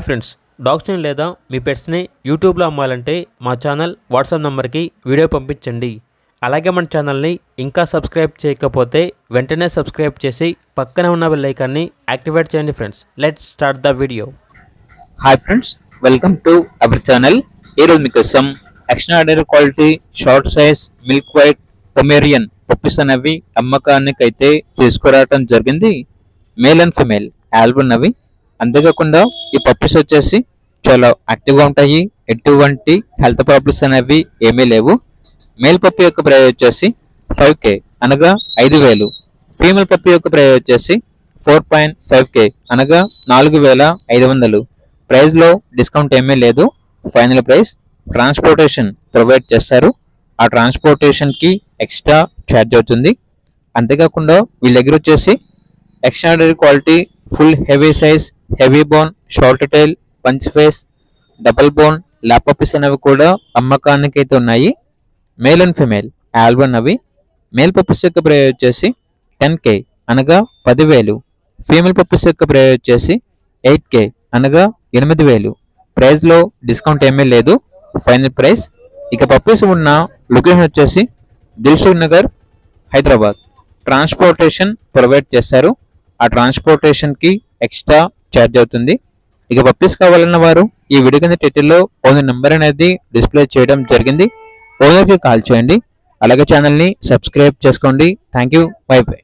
Friends, డాగ్స్ని లేదా మీ పెట్స్ని యూట్యూబ్లో అమ్మాలంటే మా ఛానల్ వాట్సాప్ నెంబర్కి వీడియో పంపించండి. అలాగే మన ఛానల్ని ఇంకా సబ్స్క్రైబ్ చేయకపోతే వెంటనే సబ్స్క్రైబ్ చేసి పక్కనే ఉన్న బెల్ ఐకాన్ని యాక్టివేట్ చేయండి. Friends, let's start the video. Hi friends, welcome to our channel. ఈరోజు మీకోసం extraordinary quality short size milk white Pomeranian puppies అనేవి అమ్మకానికి అయితే తీసుకురావడం జరిగింది. మేల్ అండ్ ఫిమేల్ ఆల్బన్నవి. అంతేకాకుండా ఈ పప్పీస్ వచ్చేసి చాలా యాక్టివ్గా ఉంటాయి. ఎటువంటి హెల్త్ ప్రాబ్లమ్స్ అనేవి ఏమీ లేవు. మేల్ పప్పీ యొక్క ప్రైస్ వచ్చేసి 5K అనగా 5,000. ఫీమేల్ పప్పీ యొక్క ప్రైస్ వచ్చేసి 4.5K అనగా 4,500. ప్రైస్లో డిస్కౌంట్ ఏమీ లేదు. Final price. ట్రాన్స్పోర్టేషన్ ప్రొవైడ్ చేస్తారు. ఆ ట్రాన్స్పోర్టేషన్కి ఎక్స్ట్రా ఛార్జ్ అవుతుంది. అంతేకాకుండా వీళ్ళ దగ్గర వచ్చేసి extraordinary quality full heavy size, heavy bone, short tile, punch face, double bone lap puppies అనేవి కూడా అమ్మకానికి అయితే ఉన్నాయి. మేల్ అండ్ ఫిమేల్ ఆల్బన్ అవి. మేల్ పప్పీస్ యొక్క ప్రైస్ వచ్చేసి 10K అనగా 10,000. ఫీమేల్ పప్పీస్ యొక్క ప్రైస్ వచ్చేసి 8K అనగా 8,000. ప్రైస్లో డిస్కౌంట్ ఏమీ లేదు. Final price. ఇక పప్పీస్ ఉన్న లొకేషన్ వచ్చేసి దిల్సుఖ్ నగర్, హైదరాబాద్. ట్రాన్స్పోర్టేషన్ ప్రొవైడ్ చేస్తారు. ఆ ట్రాన్స్పోర్టేషన్కి ఎక్స్ట్రా ఛార్జ్ అవుతుంది. ఇక పప్పీస్ కావాలన్న వారు ఈ వీడియో కింద టైటిల్లో ఓనర్ నెంబర్ అనేది డిస్ప్లే చేయడం జరిగింది. ఓనర్కి కాల్ చేయండి. అలాగే ఛానల్ని సబ్స్క్రైబ్ చేసుకోండి. Thank you. By by.